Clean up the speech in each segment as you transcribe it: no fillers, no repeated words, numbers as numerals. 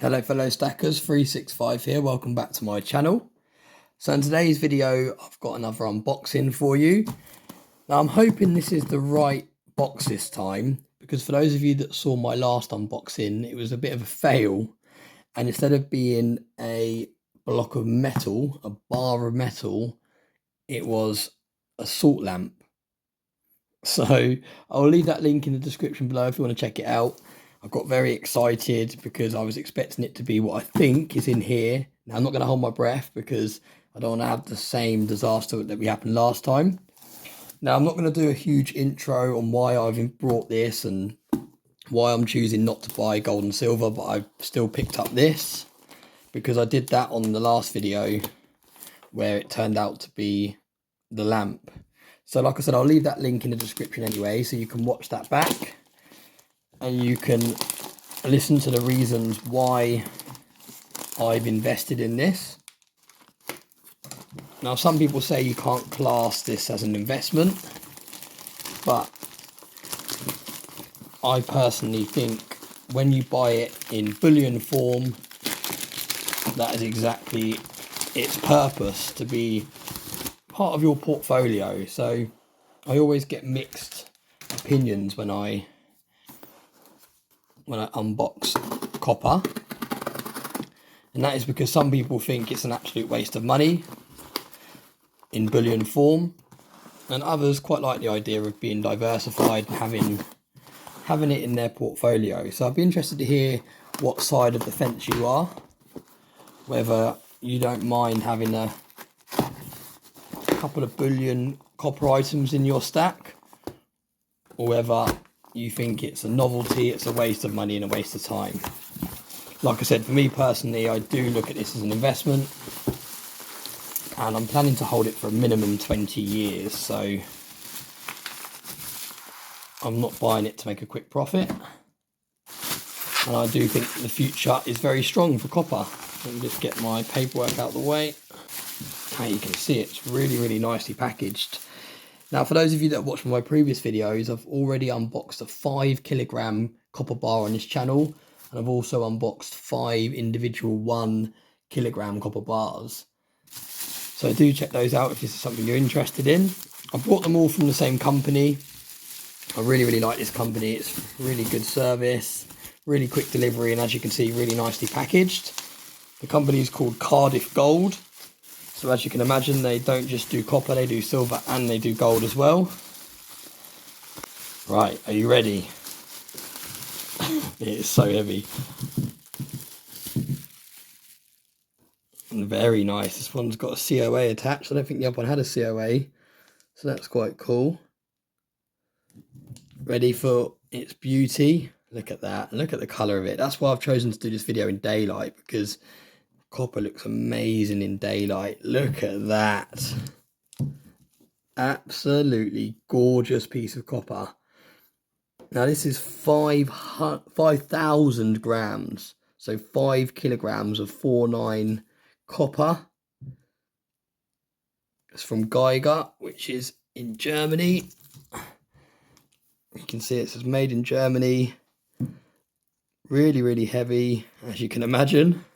Hello fellow stackers, 365 here, welcome back to my channel. So in today's video I've got another unboxing for you. Now I'm hoping this is the right box this time, because for those of you that saw my last unboxing it was a bit of a fail, and instead of being a block of metal, a bar of metal, it was a salt lamp. So I'll leave that link in the description below if you want to check it out. I got very excited because I was expecting it to be what I think is in here. Now I'm not going to hold my breath because I don't want to have the same disaster that we happened last time. Now I'm not going to do a huge intro on why I've brought this and why I'm choosing not to buy gold and silver, but I've still picked up this because I did that on the last video where it turned out to be the lamp. So like I said, I'll leave that link in the description anyway, so you can watch that back and you can listen to the reasons why I've invested in this. Now, some people say you can't class this as an investment, but I personally think when you buy it in bullion form, that is exactly its purpose, to be part of your portfolio. So I always get mixed opinions when I unbox copper, and that is because some people think it's an absolute waste of money in bullion form, and others quite like the idea of being diversified and having it in their portfolio. So I'd be interested to hear what side of the fence you are, whether you don't mind having a couple of bullion copper items in your stack, or whether you think it's a novelty, it's a waste of money and a waste of time. Like I said, for me personally, I do look at this as an investment, and I'm planning to hold it for a minimum 20 years, so I'm not buying it to make a quick profit. And I do think the future is very strong for copper. Let me just get my paperwork out of the way. How you can see it's really nicely packaged. Now, for those of you that have watched my previous videos, I've already unboxed a 5 kilogram copper bar on this channel, and I've also unboxed 5 individual 1 kilogram copper bars. So do check those out if this is something you're interested in. I bought them all from the same company. I really like this company. It's really good service, really quick delivery, and as you can see, really nicely packaged. The company is called Cardiff Gold. So as you can imagine, they don't just do copper, they do silver and they do gold as well. Right, are you ready? It is so heavy. And very nice. This one's got a COA attached. I don't think the other one had a COA, so that's quite cool. Ready for its beauty. Look at that. Look at the colour of it. That's why I've chosen to do this video in daylight, because copper looks amazing in daylight. Look at that. Absolutely gorgeous piece of copper. Now this is 5,000 grams. So 5 kilograms of 49 copper. It's from Geiger, which is in Germany. You can see it says made in Germany. Really heavy, as you can imagine.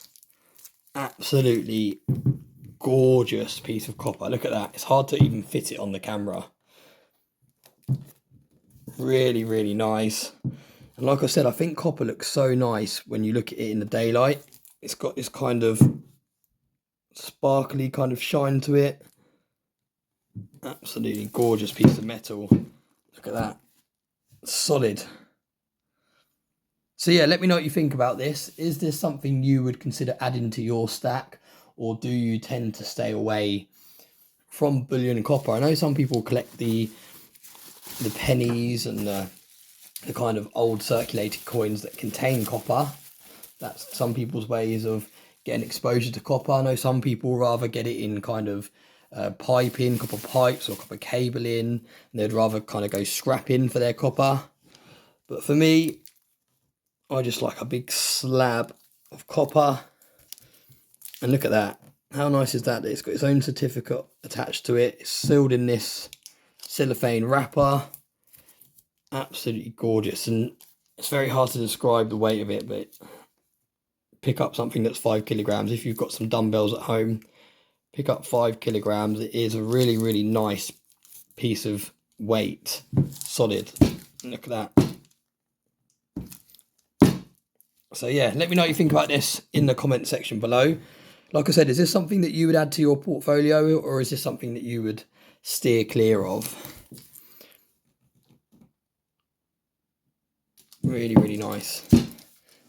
Absolutely gorgeous piece of copper. Look at that. It's hard to even fit it on the camera. Really nice. And like I said, I think copper looks so nice when you look at it in the daylight. It's got this kind of sparkly kind of shine to it. Absolutely gorgeous piece of metal. Look at that. Solid. So yeah, let me know what you think about this. Is this something you would consider adding to your stack, or do you tend to stay away from bullion and copper? I know some people collect the pennies and the kind of old circulated coins that contain copper. That's some people's ways of getting exposure to copper. I know some people rather get it in kind of piping, copper pipes or copper cabling, and they'd rather kind of go scrapping for their copper. But for me, I just like a big slab of copper. And look at that. How nice is that? It's got its own certificate attached to it. It's sealed in this cellophane wrapper. Absolutely gorgeous. And it's very hard to describe the weight of it, but pick up something that's 5 kilograms. If you've got some dumbbells at home, pick up 5 kilograms. It is a really, really nice piece of weight, solid. Look at that. So yeah, let me know what you think about this in the comment section below. Like I said, is this something that you would add to your portfolio, or is this something that you would steer clear of? Really, really nice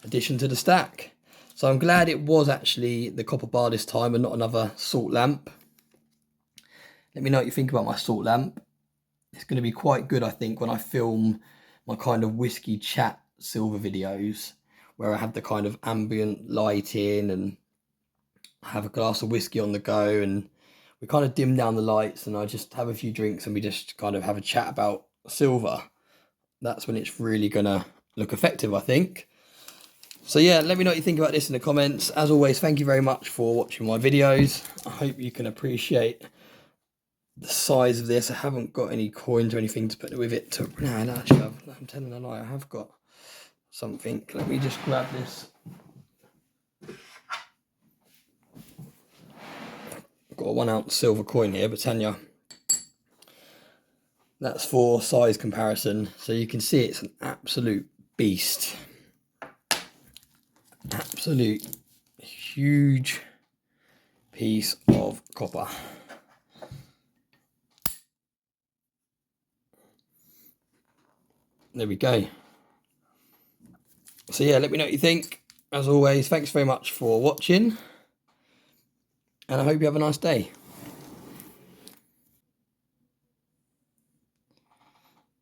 addition to the stack. So I'm glad it was actually the copper bar this time and not another salt lamp. Let me know what you think about my salt lamp. It's going to be quite good, I think, when I film my kind of whiskey chat silver videos, where I have the kind of ambient lighting and I have a glass of whiskey on the go, and we kind of dim down the lights and I just have a few drinks and we just kind of have a chat about silver. That's when it's really going to look effective, I think. So yeah, let me know what you think about this in the comments. As always, thank you very much for watching my videos. I hope you can appreciate the size of this. I haven't got any coins or anything to put with it. No, actually, I'm telling a lie. I have got something. Let me just grab this. I've got a 1 ounce silver coin here, Britannia. That's for size comparison. So you can see it's an absolute beast. Absolute huge piece of copper. There we go. So yeah, let me know what you think. As always, thanks very much for watching, and I hope you have a nice day.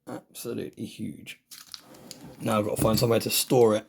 Absolutely huge. Now I've got to find somewhere to store it.